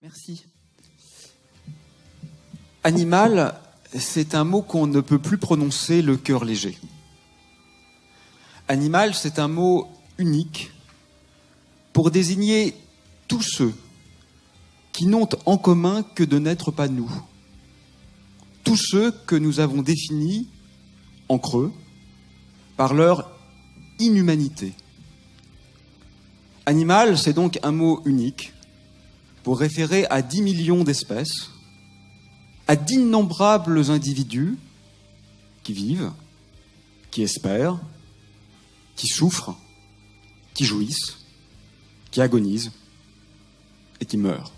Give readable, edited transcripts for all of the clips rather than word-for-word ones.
Merci. Animal, c'est un mot qu'on ne peut plus prononcer le cœur léger. Animal, c'est un mot unique pour désigner tous ceux qui n'ont en commun que de n'être pas nous. Tous ceux que nous avons définis en creux par leur inhumanité. Animal, c'est donc un mot unique pour référer à 10 millions d'espèces, à d'innombrables individus qui vivent, qui espèrent, qui souffrent, qui jouissent, qui agonisent et qui meurent.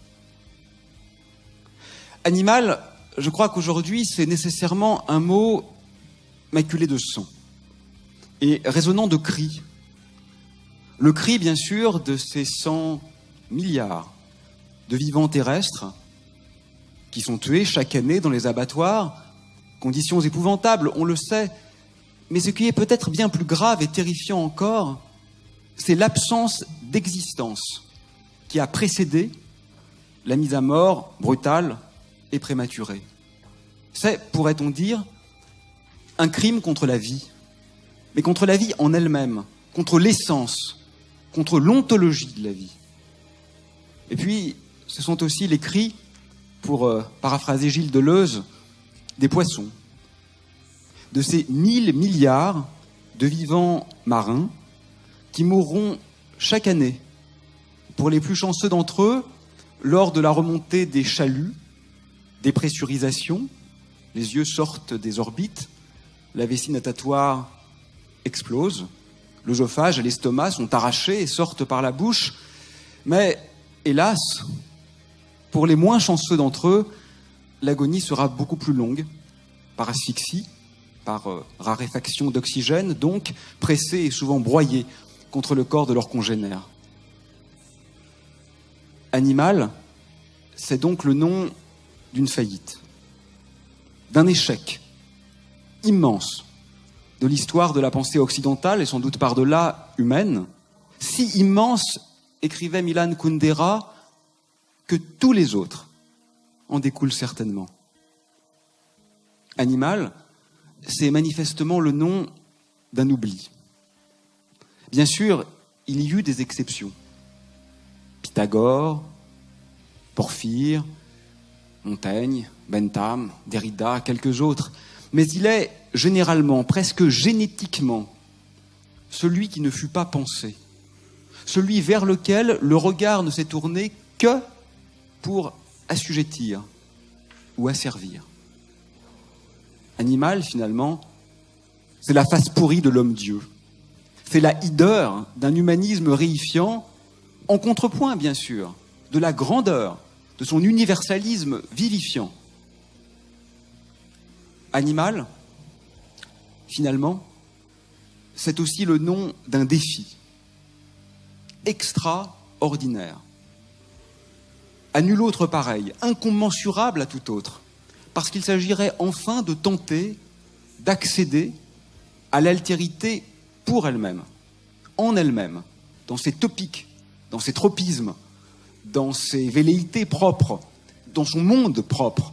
Animal, je crois qu'aujourd'hui, c'est nécessairement un mot maculé de sang et résonnant de cris. Le cri, bien sûr, de ces 100 milliards de vivants terrestres qui sont tués chaque année dans les abattoirs, conditions épouvantables, on le sait, mais ce qui est peut-être bien plus grave et terrifiant encore, c'est l'absence d'existence qui a précédé la mise à mort brutale et prématurée. C'est, pourrait-on dire, un crime contre la vie, mais contre la vie en elle-même, contre l'essence, contre l'ontologie de la vie. Et puis, ce sont aussi les cris, pour paraphraser Gilles Deleuze, des poissons, de ces 1000 milliards de vivants marins qui mourront chaque année, pour les plus chanceux d'entre eux, lors de la remontée des chaluts, dépressurisation, les yeux sortent des orbites, la vessie natatoire explose, l'œsophage et l'estomac sont arrachés et sortent par la bouche, mais hélas, pour les moins chanceux d'entre eux, l'agonie sera beaucoup plus longue, par asphyxie, par raréfaction d'oxygène, donc pressés et souvent broyés contre le corps de leurs congénères. Animal, c'est donc le nom d'une faillite, d'un échec immense de l'histoire de la pensée occidentale et sans doute par-delà humaine, si immense, écrivait Milan Kundera, que tous les autres en découlent certainement. Animal, c'est manifestement le nom d'un oubli. Bien sûr, il y eut des exceptions. Pythagore, Porphyre, Montaigne, Bentham, Derrida, quelques autres. Mais il est généralement, presque génétiquement, celui qui ne fut pas pensé, celui vers lequel le regard ne s'est tourné que pour assujettir ou asservir. Animal, finalement, c'est la face pourrie de l'homme-dieu. C'est la hideur d'un humanisme réifiant, en contrepoint, bien sûr, de la grandeur de son universalisme vivifiant. Animal, finalement, c'est aussi le nom d'un défi extraordinaire, à nul autre pareil, incommensurable à tout autre, parce qu'il s'agirait enfin de tenter d'accéder à l'altérité pour elle-même, en elle-même, dans ses topiques, dans ses tropismes, dans ses velléités propres, dans son monde propre,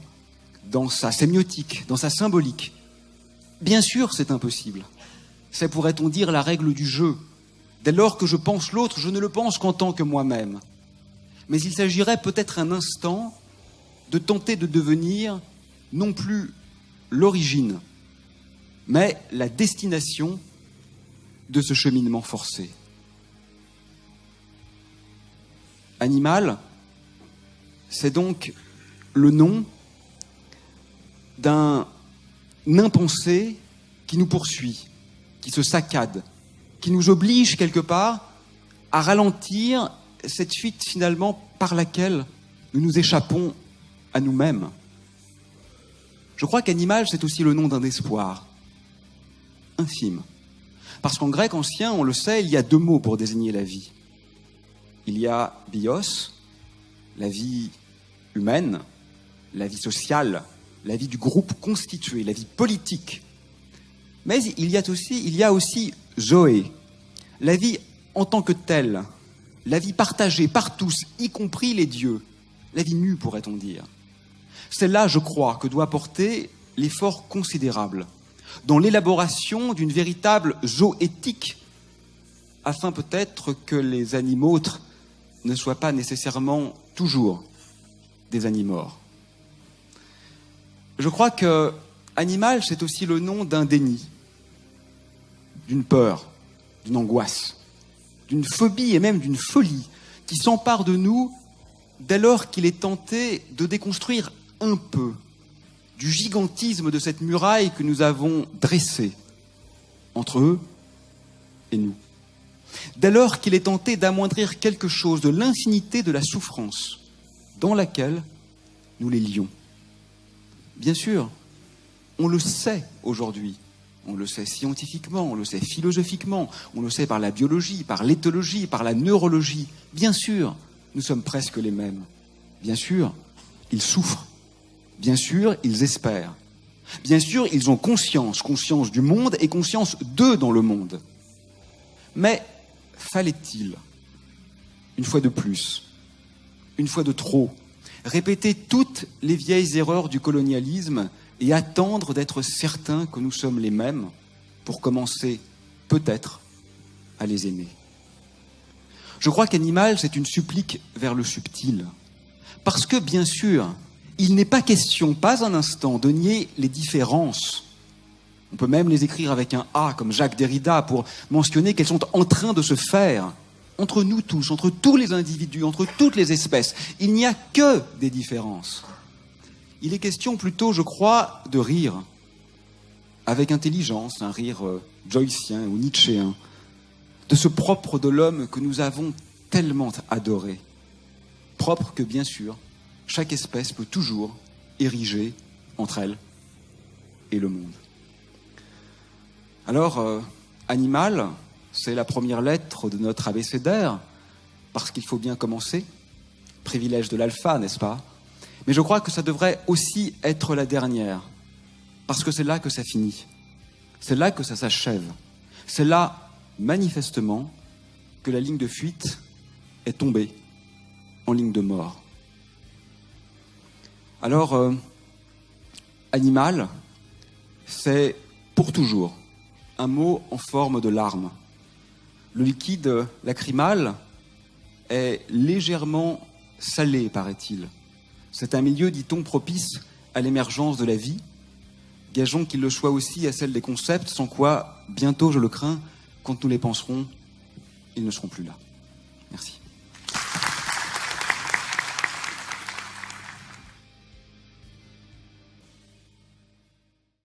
dans sa sémiotique, dans sa symbolique. Bien sûr, c'est impossible. C'est, pourrait-on dire, la règle du jeu. Dès lors que je pense l'autre, je ne le pense qu'en tant que moi-même. Mais il s'agirait peut-être un instant de tenter de devenir non plus l'origine, mais la destination de ce cheminement forcé. Animal, c'est donc le nom d'un impensé qui nous poursuit, qui se saccade, qui nous oblige quelque part à ralentir cette fuite finalement par laquelle nous nous échappons à nous-mêmes. Je crois qu'animal, c'est aussi le nom d'un espoir infime. Parce qu'en grec ancien, on le sait, il y a 2 mots pour désigner la vie. Il y a bios, la vie humaine, la vie sociale, la vie du groupe constitué, la vie politique. Mais il y a aussi zoé, la vie en tant que telle, la vie partagée par tous, y compris les dieux, la vie nue pourrait-on dire. C'est là, je crois, que doit porter l'effort considérable dans l'élaboration d'une véritable zoéthique, afin peut-être que les animautres ne soient pas nécessairement toujours des animores. Je crois que animal, c'est aussi le nom d'un déni, d'une peur, d'une angoisse, d'une phobie et même d'une folie qui s'empare de nous dès lors qu'il est tenté de déconstruire un peu du gigantisme de cette muraille que nous avons dressée entre eux et nous. Dès lors qu'il est tenté d'amoindrir quelque chose de l'infinité de la souffrance dans laquelle nous les lions. Bien sûr, on le sait aujourd'hui, on le sait scientifiquement, on le sait philosophiquement, on le sait par la biologie, par l'éthologie, par la neurologie. Bien sûr, nous sommes presque les mêmes. Bien sûr, ils souffrent. Bien sûr, ils espèrent. Bien sûr, ils ont conscience du monde et conscience d'eux dans le monde. Mais fallait-il, une fois de plus, une fois de trop, répéter toutes les vieilles erreurs du colonialisme et attendre d'être certains que nous sommes les mêmes pour commencer, peut-être, à les aimer? Je crois qu'animal, c'est une supplique vers le subtil. Parce que, bien sûr, il n'est pas question, pas un instant, de nier les différences. On peut même les écrire avec un A, comme Jacques Derrida, pour mentionner qu'elles sont en train de se faire entre nous tous, entre tous les individus, entre toutes les espèces. Il n'y a que des différences. Il est question plutôt, je crois, de rire avec intelligence, un rire joycien ou nietzschéen, de ce propre de l'homme que nous avons tellement adoré. Propre que, bien sûr, chaque espèce peut toujours ériger entre elle et le monde. Alors, animal, c'est la première lettre de notre abécédaire, parce qu'il faut bien commencer. Privilège de l'alpha, n'est-ce pas? Mais je crois que ça devrait aussi être la dernière, parce que c'est là que ça finit. C'est là que ça s'achève. C'est là, manifestement, que la ligne de fuite est tombée en ligne de mort. Alors, animal, c'est pour toujours un mot en forme de larme. Le liquide lacrymal est légèrement salé, paraît-il. C'est un milieu, dit-on, propice à l'émergence de la vie. Gageons qu'il le soit aussi à celle des concepts, sans quoi, bientôt, je le crains, quand nous les penserons, ils ne seront plus là. Merci.